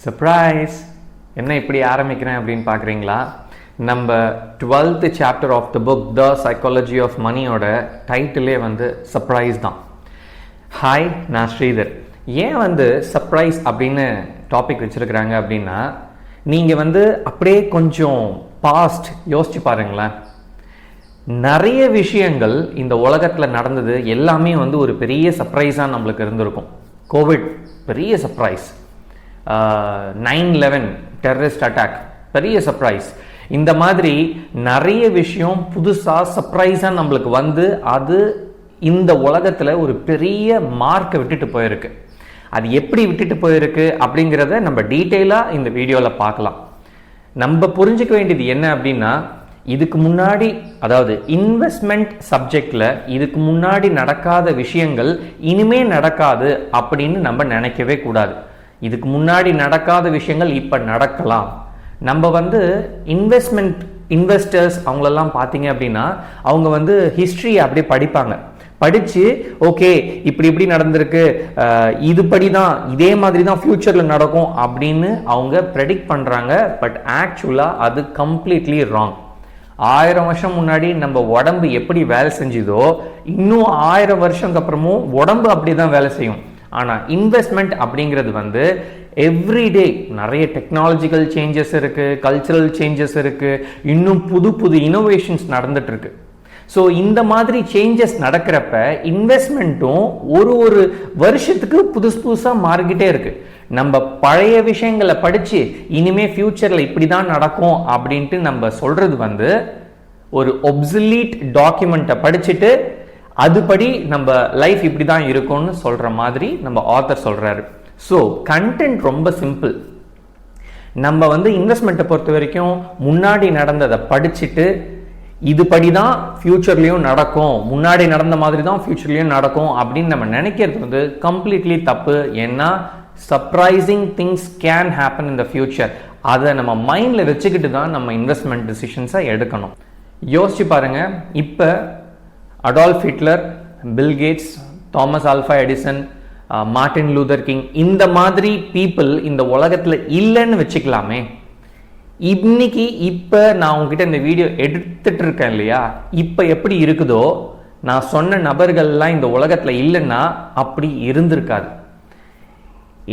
Surprise! என்ன இப்படி ஆரம்பிக்கிறேன் அப்படின்னு பார்க்குறீங்களா? நம்ம 12th chapter of the book the psychology of மணியோட டைட்டிலே சர்ப்ரைஸ் தான். ஹாய், நான் ஸ்ரீதர். ஏன் சர்ப்ரைஸ் அப்படின்னு டாபிக் வச்சுருக்கிறாங்க அப்படின்னா, நீங்கள் அப்படியே கொஞ்சம் பாஸ்ட் யோசிச்சு பாருங்களேன். நிறைய விஷயங்கள் இந்த உலகத்தில் நடந்தது எல்லாமே ஒரு பெரிய சர்ப்ரைஸாக நம்மளுக்கு இருந்திருக்கும். கோவிட் பெரிய சர்ப்ரைஸ், 9/11 டெரரிஸ்ட் அட்டாக் பெரிய சர்ப்ரைஸ். இந்த மாதிரி நிறைய விஷயம் புதுசாக சர்ப்ரைஸாக நம்மளுக்கு அது இந்த உலகத்தில் ஒரு பெரிய மார்க்கை விட்டுட்டு போயிருக்கு. அது எப்படி விட்டுட்டு போயிருக்கு அப்படிங்கிறத நம்ம டீட்டெயிலாக இந்த வீடியோவில் பார்க்கலாம். நம்ம புரிஞ்சுக்க வேண்டியது என்ன அப்படின்னா, இதுக்கு முன்னாடி, அதாவது இன்வெஸ்ட்மெண்ட் சப்ஜெக்டில் இதுக்கு முன்னாடி நடக்காத விஷயங்கள் இனிமே நடக்காது அப்படின்னு நம்ம நினைக்கவே கூடாது. இதுக்கு முன்னாடி நடக்காத விஷயங்கள் இப்போ நடக்கலாம். நம்ம இன்வெஸ்டர்ஸ் அவங்களெல்லாம் பார்த்தீங்க அப்படின்னா, அவங்க ஹிஸ்ட்ரி அப்படியே படிப்பாங்க. படித்து ஓகே இப்படி இப்படி நடந்திருக்கு, இதுபடி தான், இதே மாதிரி தான் ஃப்யூச்சரில் நடக்கும் அப்படின்னு அவங்க ப்ரெடிக்ட் பண்ணுறாங்க. பட் ஆக்சுவலாக அது கம்ப்ளீட்லி ராங். 1000 வருஷம் முன்னாடி நம்ம உடம்பு எப்படி வேலை செஞ்சுதோ, இன்னும் 1000 வருஷத்துக்கு அப்புறமும் உடம்பு அப்படி தான் வேலை செய்யும். ஆனால் இன்வெஸ்ட்மெண்ட் அப்படிங்கிறது எவ்ரிடே நிறைய டெக்னாலஜிக்கல் சேஞ்சஸ் இருக்குது, கல்ச்சரல் சேஞ்சஸ் இருக்குது, இன்னும் புது புது இனோவேஷன்ஸ் நடந்துட்டு இருக்கு. ஸோ இந்த மாதிரி சேஞ்சஸ் நடக்கிறப்ப இன்வெஸ்ட்மெண்ட்டும் ஒரு வருஷத்துக்கு புதுசாக மாறிக்கிட்டே இருக்கு. நம்ம பழைய விஷயங்களை படித்து இனிமே ஃபியூச்சரில் இப்படி தான் நடக்கும் அப்படின்ட்டு நம்ம சொல்றது ஒரு ஒப்சலீட் டாக்குமெண்ட்டை படிச்சுட்டு அதுபடி நம்ம லைஃப் இப்படி தான் இருக்கும்னு சொல்ற மாதிரி நம்ம ஆத்தர் சொல்றாரு. ஸோ கண்டென்ட் ரொம்ப சிம்பிள். நம்ம இன்வெஸ்ட்மெண்ட்டை பொறுத்த வரைக்கும் முன்னாடி நடந்ததை படிச்சுட்டு இதுபடி தான் ஃபியூச்சர்லையும் நடக்கும், முன்னாடி நடந்த மாதிரி தான் ஃபியூச்சர்லையும் நடக்கும் அப்படின்னு நம்ம நினைக்கிறது கம்ப்ளீட்லி தப்பு. ஏன்னா surprising things can happen in the future. அதை நம்ம மைண்டில் வச்சுக்கிட்டு தான் நம்ம இன்வெஸ்ட்மெண்ட் டிசிஷன்ஸை எடுக்கணும். யோசிச்சு பாருங்க, இப்போ Adolf Hitler, Bill Gates, Thomas Alva Edison, Martin Luther King, இந்த மாதிரி பீப்புள் இந்த உலகத்தில் இல்லைன்னு வச்சுக்கலாமே. இன்னைக்கு இப்போ நான் உங்ககிட்ட இந்த வீடியோ எடுத்துட்டு இருக்கேன் இல்லையா, இப்போ எப்படி இருக்குதோ, நான் சொன்ன நபர்கள்லாம் இந்த உலகத்தில் இல்லைன்னா அப்படி இருந்திருக்காது.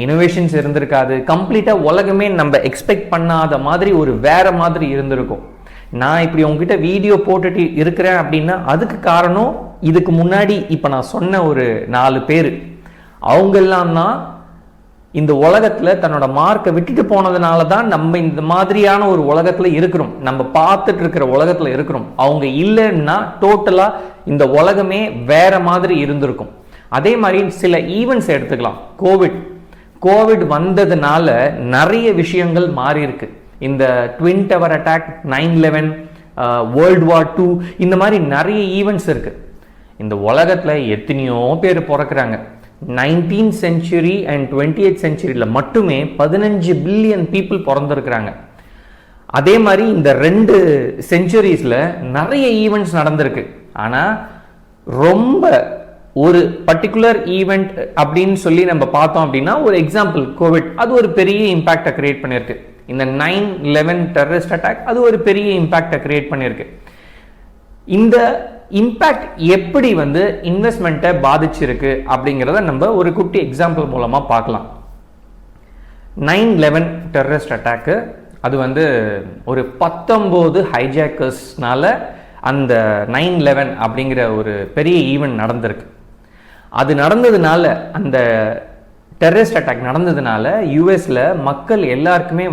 இனோவேஷன்ஸ் இருந்திருக்காது. கம்ப்ளீட்டாக உலகமே நம்ம எக்ஸ்பெக்ட் பண்ணாத மாதிரி ஒரு வேற மாதிரி இருந்திருக்கும். நான் இப்படி உங்ககிட்ட வீடியோ போட்டுட்டு இருக்கிறேன் அப்படின்னா அதுக்கு காரணம் இதுக்கு முன்னாடி இப்போ நான் சொன்ன ஒரு 4 பேர். அவங்கெல்லாம் தான் இந்த உலகத்தில் தன்னோட மார்க்கை விட்டுட்டு போனதுனால தான் நம்ம இந்த மாதிரியான ஒரு உலகத்தில் இருக்கிறோம், நம்ம பார்த்துட்டு இருக்கிற உலகத்தில் இருக்கிறோம். அவங்க இல்லைன்னா டோட்டலாக இந்த உலகமே வேற மாதிரி இருந்திருக்கும். அதே மாதிரி சில ஈவெண்ட்ஸ் எடுத்துக்கலாம். கோவிட் வந்ததுனால நிறைய விஷயங்கள் மாறி இருக்கு. இந்த twin tower attack, 9/11, World War II, இந்த மாதிரி நிறைய ஈவெண்ட்ஸ் இருக்கு. இந்த உலகத்தில் எத்தனையோ பேர் பிறக்கிறாங்க. 19th century and 20th centuryல மட்டுமே 15 பில்லியன் பீப்புள் பிறந்திருக்கிறாங்க. அதே மாதிரி இந்த 2 செஞ்சுரிஸ்ல நிறைய ஈவெண்ட்ஸ் நடந்திருக்கு. ஆனால் ரொம்ப ஒரு பர்டிகுலர் ஈவெண்ட் அப்படின்னு சொல்லி நம்ம பார்த்தோம் அப்படின்னா, ஒரு எக்ஸாம்பிள் கோவிட், அது ஒரு பெரிய இம்பாக்டை கிரியேட் பண்ணியிருக்கு. இந்த 9/11 டெரரிஸ்ட் அட்டாக் அது ஒரு பெரிய இம்பாக்டை கிரியேட் பண்ணியிருக்கு. இந்த இம்பாக்ட் எப்படி இன்வெஸ்ட்மெண்ட்டை பாதிச்சிருக்கு அப்படிங்கிறத நம்ம ஒரு குட்டி எக்ஸாம்பிள் மூலமாக பார்க்கலாம். 9/11 டெரரிஸ்ட் அட்டாக்கு அது ஒரு 19 ஹைஜாக்கர்ஸ்னால அந்த 9/11 அப்படிங்கிற ஒரு பெரிய ஈவெண்ட் நடந்திருக்கு. அது நடந்ததுனால, அந்த டெரரிஸ்ட் அட்டாக் நடந்ததுனால யூஎஸ்ல மக்கள் எல்லாருக்குமே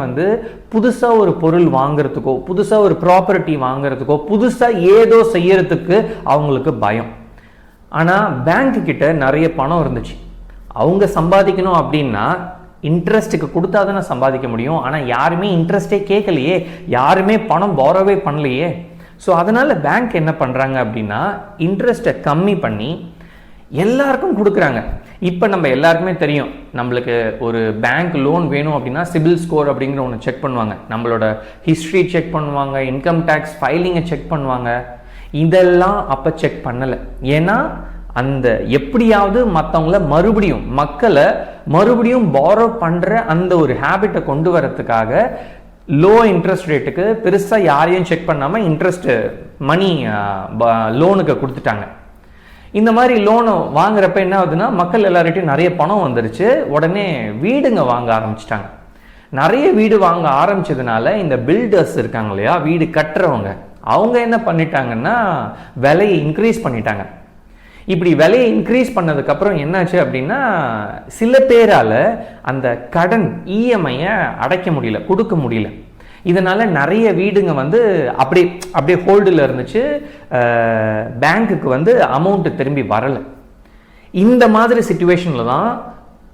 புதுசாக ஒரு பொருள் வாங்குறதுக்கோ, புதுசாக ஒரு ப்ராப்பர்ட்டி வாங்குறதுக்கோ, புதுசாக ஏதோ செய்யறதுக்கு அவங்களுக்கு பயம். ஆனால் பேங்க் கிட்ட நிறைய பணம் இருந்துச்சு. அவங்க சம்பாதிக்கணும் அப்படின்னா இன்ட்ரெஸ்ட்டுக்கு கொடுத்தா தானே சம்பாதிக்க முடியும். ஆனால் யாருமே இன்ட்ரெஸ்டே கேட்கலையே, யாருமே பணம் பாரோவே பண்ணலையே. ஸோ அதனால பேங்க் என்ன பண்ணுறாங்க அப்படின்னா, இன்ட்ரெஸ்ட்டை கம்மி பண்ணி எல்லாருக்கும் கொடுக்குறாங்க. இப்போ நம்ம எல்லாருக்குமே தெரியும், நம்மளுக்கு ஒரு பேங்க் லோன் வேணும் அப்படின்னா சிபில் ஸ்கோர் அப்படிங்கிற ஒன்று செக் பண்ணுவாங்க, நம்மளோட ஹிஸ்ட்ரி செக் பண்ணுவாங்க, இன்கம் டேக்ஸ் ஃபைலிங்கை செக் பண்ணுவாங்க. இதெல்லாம் அப்போ செக் பண்ணலை. ஏன்னா அந்த எப்படியாவது மற்றவங்கள மறுபடியும் மக்களை மறுபடியும் பாரோ பண்ணுற அந்த ஒரு ஹேபிட்டை கொண்டு வரத்துக்காக லோ இன்ட்ரெஸ்ட் ரேட்டுக்கு பெருசாக யாரையும் செக் பண்ணாமல் இன்ட்ரெஸ்ட் மணி லோனுக்கு கொடுத்துட்டாங்க. இந்த மாதிரி லோனை வாங்குறப்ப என்ன ஆகுதுன்னா, மக்கள் எல்லார்கிட்டையும் நிறைய பணம் வந்துருச்சு. உடனே வீடுங்க வாங்க ஆரம்பிச்சிட்டாங்க. நிறைய வீடு வாங்க ஆரம்பிச்சதுனால இந்த பில்டர்ஸ் இருக்காங்க இல்லையா, வீடு கட்டுறவங்க, அவங்க என்ன பண்ணிட்டாங்கன்னா விலையை இன்க்ரீஸ் பண்ணிட்டாங்க. இப்படி விலையை இன்க்ரீஸ் பண்ணதுக்கப்புறம் என்னாச்சு அப்படின்னா, சில பேரால் அந்த கடன் இஎம்ஐயை அடைக்க முடியல, கொடுக்க முடியல. இதனால நிறைய வீடுங்க வந்து அப்படியே ஹோல்டில் இருந்துச்சு, பேங்க்குக்கு வந்து அமௌண்ட் திரும்பி வரலை. இந்த மாதிரி சிச்சுவேஷனில் தான்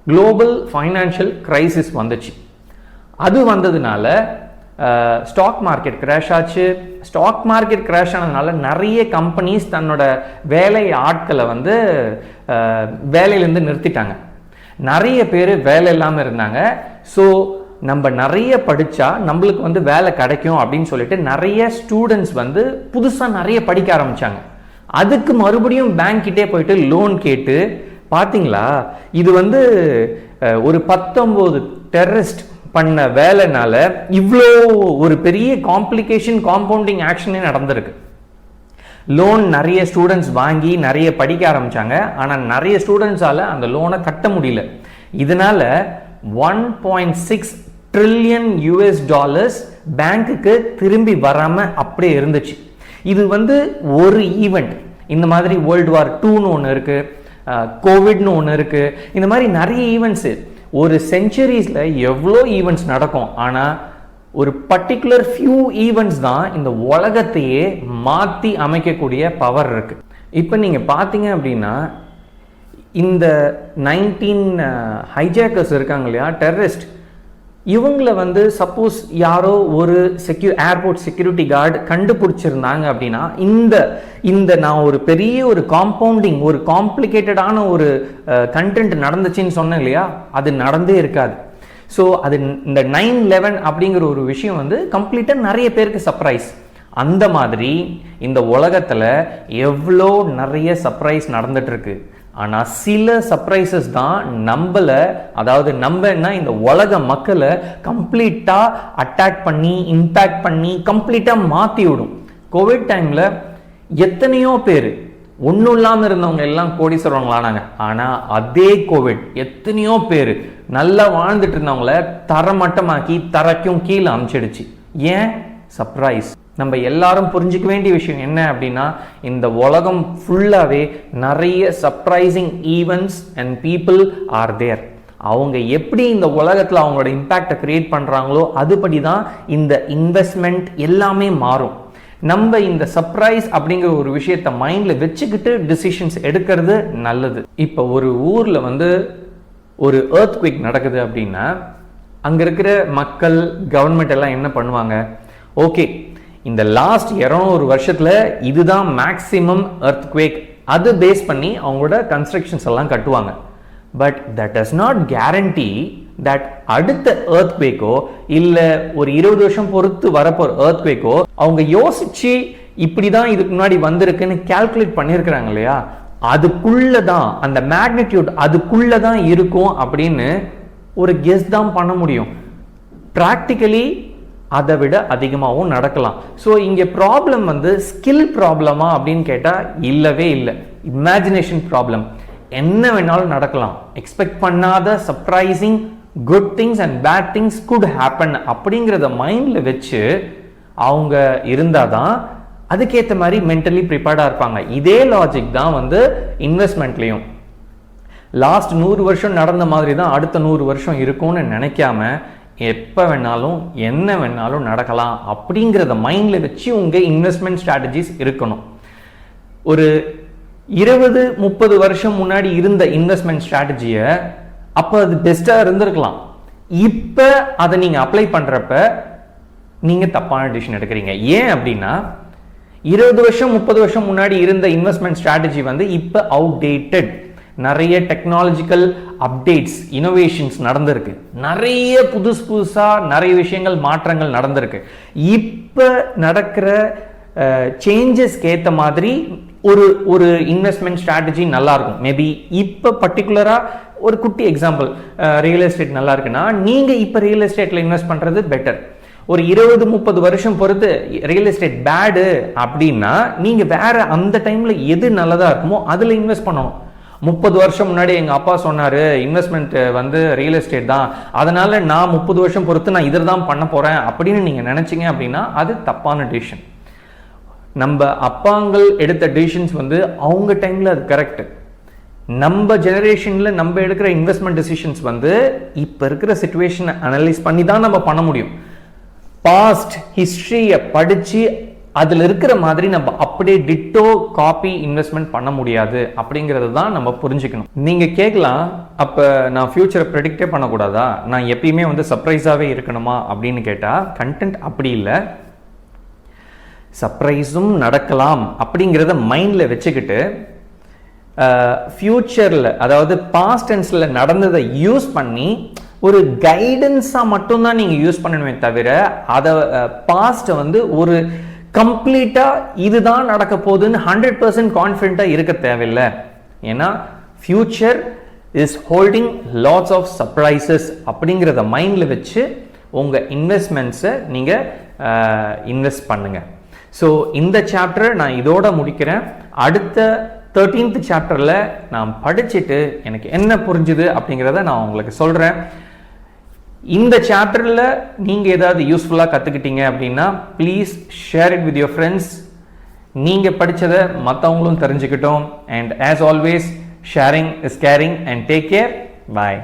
குளோபல் ஃபைனான்ஷியல் கிரைசிஸ் வந்துச்சு. அது வந்ததுனால ஸ்டாக் மார்க்கெட் கிராஷ் ஆச்சு. ஸ்டாக் மார்க்கெட் கிராஷ் ஆனதுனால நிறைய கம்பெனிஸ் தன்னோட வேலை ஆட்களை வந்து வேலையிலேருந்து நிறுத்திட்டாங்க. நிறைய பேர் வேலை இல்லாமல் இருந்தாங்க. ஸோ நம்ம நிறைய படித்தா நம்மளுக்கு வந்து வேலை கிடைக்கும் அப்படின்னு சொல்லிட்டு நிறைய ஸ்டூடெண்ட்ஸ் வந்து புதுசாக நிறைய படிக்க ஆரம்பித்தாங்க. அதுக்கு மறுபடியும் பேங்க் கிட்டே போயிட்டு லோன் கேட்டு, பார்த்தீங்களா இது வந்து ஒரு 19 டெரரிஸ்ட் பண்ண வேலைனால இவ்வளோ ஒரு பெரிய காம்ப்ளிகேஷன், காம்பவுண்டிங் ஆக்ஷனே நடந்திருக்கு. லோன் நிறைய ஸ்டூடெண்ட்ஸ் வாங்கி நிறைய படிக்க ஆரம்பிச்சாங்க. ஆனால் நிறைய ஸ்டூடெண்ட்ஸால அந்த லோனை கட்ட முடியல. இதனால $1.6 trillion பேங்க்குக்கு திரும்பி வராம அப்படியே இருந்துச்சு. இது வந்து ஒரு ஈவெண்ட். இந்த மாதிரி வேர்ல்டு வார் 2ன்னு ஒன்று இருக்கு, கோவிட்னு ஒன்று இருக்கு. இந்த மாதிரி நிறைய ஈவெண்ட்ஸு ஒரு செஞ்சுரிஸில் எவ்வளோ ஈவெண்ட்ஸ் நடக்கும். ஆனால் ஒரு பர்டிகுலர் ஃபியூ ஈவெண்ட்ஸ் தான் இந்த உலகத்தையே மாற்றி அமைக்கக்கூடிய பவர் இருக்கு. இப்போ நீங்கள் பார்த்தீங்க அப்படின்னா, இந்த 19 ஹைஜாக்கர்ஸ் இருக்காங்க இல்லையா, டெரரிஸ்ட், இவங்களை வந்து சப்போஸ் யாரோ ஒரு ஏர்போர்ட் செக்யூரிட்டி கார்டு கண்டுபிடிச்சிருந்தாங்க அப்படின்னா, இந்த நான் ஒரு பெரிய ஒரு காம்பவுண்டிங், ஒரு காம்ப்ளிகேட்டடான ஒரு கண்டென்ட் நடந்துச்சுன்னு சொன்னேன் இல்லையா, அது நடந்தே இருக்காது. ஸோ அது இந்த 9/11 அப்படிங்கிற ஒரு விஷயம் வந்து கம்ப்ளீட்டாக நிறைய பேருக்கு சர்ப்ரைஸ். அந்த மாதிரி இந்த உலகத்தில் எவ்வளோ நிறைய சர்ப்ரைஸ் நடந்துட்டு இருக்கு. ஆனால் சில சர்ப்ரைசஸ் தான் நம்ம இந்த உலக மக்களை கம்ப்ளீட்டாக அட்டாக் பண்ணி, இம்பேக்ட் பண்ணி, கம்ப்ளீட்டாக மாற்றி விடும். கோவிட் டைமில் எத்தனையோ பேர் ஒன்றும் இல்லாமல் இருந்தவங்க எல்லாம் கோடீஸ்வரவங்களானாங்க. ஆனால் அதே கோவிட் எத்தனையோ பேர் நல்லா வாழ்ந்துட்டு இருந்தவங்கள தரமட்டமாக்கி தரக்கும் கீழே அமிச்சிடுச்சு. ஏன்? சர்ப்ரைஸ். நம்ம எல்லாரும் புரிஞ்சிக்க வேண்டிய விஷயம் என்ன அப்படின்னா, இந்த உலகம் ஃபுல்லாகவே நிறைய surprising events and people are there. அவங்க எப்படி இந்த உலகத்தில் அவங்களோட இம்பேக்டை கிரியேட் பண்ணுறாங்களோ அதுபடி தான் இந்த இன்வெஸ்ட்மெண்ட் எல்லாமே மாறும். நம்ம இந்த சர்ப்ரைஸ் அப்படிங்கிற ஒரு விஷயத்தை மைண்டில் வச்சுக்கிட்டு டிசிஷன்ஸ் எடுக்கிறது நல்லது. இப்போ ஒரு ஊரில் வந்து ஒரு எர்த்குவேக் நடக்குது அப்படின்னா, அங்கே இருக்கிற மக்கள், கவர்மெண்ட் எல்லாம் என்ன பண்ணுவாங்க? ஓகே, இந்த லாஸ்ட் 200 வருஷத்துல இதுதான் மேக்ஸிமம் எர்த்குவேக், அது பேஸ் பண்ணி அவங்களோட கன்ஸ்ட்ரக்ஷன்ஸ் எல்லாம் கட்டுவாங்க. But that does not guarantee that அடுத்த எர்த்குவேக்கோ இல்ல ஒரு 20 வருஷம் பொறுத்து வரப்போற எர்த்குவேக்கோ அவங்க யோசிச்சு இப்படிதான் இதுக்கு முன்னாடி வந்திருக்குன்னு கால்குலேட் பண்ணியிருக்கிறாங்க இல்லையா, அதுக்குள்ளதான் அந்த மேக்னிடியூட் அதுக்குள்ளதான் இருக்கும் அப்படின்னு ஒரு கெஸ் தான் பண்ண முடியும். பிராக்டிக்கலி அதை விட அதிகமாகவும் நடக்கலாம். ஸோ இங்கே ப்ராப்ளம் வந்து ஸ்கில் ப்ராப்ளமா அப்படின்னு கேட்டால் இல்லவே இல்லை, இமேஜினேஷன் ப்ராப்ளம். என்ன வேணாலும் நடக்கலாம். எக்ஸ்பெக்ட் பண்ணாத surprising good things and bad things good happen அப்படிங்கிறத மைண்டில் வச்சு அவங்க இருந்தால் தான் அதுக்கேற்ற மாதிரி மென்டலி ப்ரிப்பேர்டாக இருப்பாங்க. இதே லாஜிக் தான் வந்து இன்வெஸ்ட்மெண்ட்லேயும். லாஸ்ட் 100 வருஷம் நடந்த மாதிரி தான் அடுத்த 100 வருஷம் இருக்கும்னு நினைக்காம எப்போ வேணாலும் என்ன வேணாலும் நடக்கலாம் அப்படிங்கிறத மைண்டில் வச்சு உங்கள் இன்வெஸ்ட்மெண்ட் ஸ்ட்ராட்டஜிஸ் இருக்கணும். ஒரு 20-30 வருஷம் முன்னாடி இருந்த இன்வெஸ்ட்மெண்ட் ஸ்ட்ராட்டஜியை அப்போ அது பெஸ்ட்டாக இருந்திருக்கலாம். இப்போ அதை நீங்கள் அப்ளை பண்ணுறப்ப நீங்கள் தப்பான டிசிஷன் எடுக்கிறீங்க. ஏன் அப்படின்னா 20 வருஷம் 30 வருஷம் முன்னாடி இருந்த இன்வெஸ்ட்மெண்ட் ஸ்ட்ராட்டஜி வந்து இப்போ அவுடேட்டட். நிறைய டெக்னாலஜிக்கல் அப்டேட்ஸ், இனோவேஷன்ஸ் நடந்திருக்கு. நிறைய புதுசாக நிறைய விஷயங்கள், மாற்றங்கள் நடந்திருக்கு. இப்போ நடக்கிற சேஞ்சஸ்க்கு ஏற்ற மாதிரி ஒரு இன்வெஸ்ட்மெண்ட் ஸ்ட்ராட்டஜி நல்லா இருக்கும். மேபி இப்போ பர்டிகுலராக ஒரு குட்டி எக்ஸாம்பிள், ரியல் எஸ்டேட் நல்லா இருக்குன்னா நீங்கள் இப்போ ரியல் எஸ்டேட்டில் இன்வெஸ்ட் பண்ணுறது பெட்டர். ஒரு 20-30 வருஷம் பொறுத்து ரியல் எஸ்டேட் பேடு அப்படின்னா நீங்கள் வேற அந்த டைமில் எது நல்லதாக இருக்குமோ அதில் இன்வெஸ்ட் பண்ணணும். 30 வருஷம் முன்னாடி எங்கள் அப்பா சொன்னார் இன்வெஸ்ட்மெண்ட் வந்து ரியல் எஸ்டேட் தான், அதனால நான் 30 வருஷம் பொறுத்து நான் இதில் தான் பண்ண போகிறேன் அப்படின்னு நீங்கள் நினச்சிங்க அப்படின்னா அது தப்பான டிசிஷன். நம்ம அப்பாங்கள் எடுத்த டிசிஷன்ஸ் வந்து அவங்க டைமில் அது கரெக்ட். நம்ம ஜெனரேஷனில் நம்ம எடுக்கிற இன்வெஸ்ட்மெண்ட் டிசிஷன்ஸ் வந்து இப்போ இருக்கிற சிச்சுவேஷனை அனலைஸ் பண்ணி தான் நம்ம பண்ண முடியும். பாஸ்ட் ஹிஸ்ட்ரியை படித்து அதில் இருக்கிற மாதிரி நம்ம அப்படியே டிட்டோ காப்பி இன்வெஸ்ட்மெண்ட் பண்ண முடியாது அப்படிங்கிறது தான் நம்ம புரிஞ்சுக்கணும். நீங்கள் கேட்கலாம், அப்போ நான் ஃபியூச்சரை ப்ரெடிக்டே பண்ணக்கூடாதா, நான் எப்பயுமே வந்து சர்ப்ரைஸாகவே இருக்கணுமா அப்படின்னு கேட்டால் கண்டென்ட் அப்படி இல்லை. சர்ப்ரைஸும் நடக்கலாம் அப்படிங்கிறத மைண்டில் வச்சுக்கிட்டு ஃபியூச்சரில் அதாவது பாஸ்ட் டென்ஸில் நடந்ததை யூஸ் பண்ணி ஒரு கைடன்ஸாக மட்டும்தான் நீங்கள் யூஸ் பண்ணணுமே தவிர அதை பாஸ்ட்டை வந்து ஒரு கம்ப்ளீட்டாக இதுதான் நடக்க போகுதுன்னு 100% கான்ஃபிடென்ட்டாக இருக்க தேவையில்லை. ஏன்னா future is holding lots of surprises அப்படிங்கிறத மைண்டில் வச்சு உங்கள் இன்வெஸ்ட்மெண்ட்ஸை நீங்கள் இன்வெஸ்ட் பண்ணுங்கள். ஸோ இந்த சாப்டர் நான் இதோட முடிக்கிறேன். அடுத்த 13th சாப்டரில் நான் படிச்சுட்டு எனக்கு என்ன புரிஞ்சுது அப்படிங்கிறத நான் உங்களுக்கு சொல்கிறேன். இந்த சாப்டரில் நீங்கள் ஏதாவது யூஸ்ஃபுல்லாக கற்றுக்கிட்டீங்க அப்படின்னா please share it with your friends. நீங்கள் படித்ததை மற்றவங்களும் தெரிஞ்சுக்கிட்டோம். And as always, sharing is carrying and take care. Bye.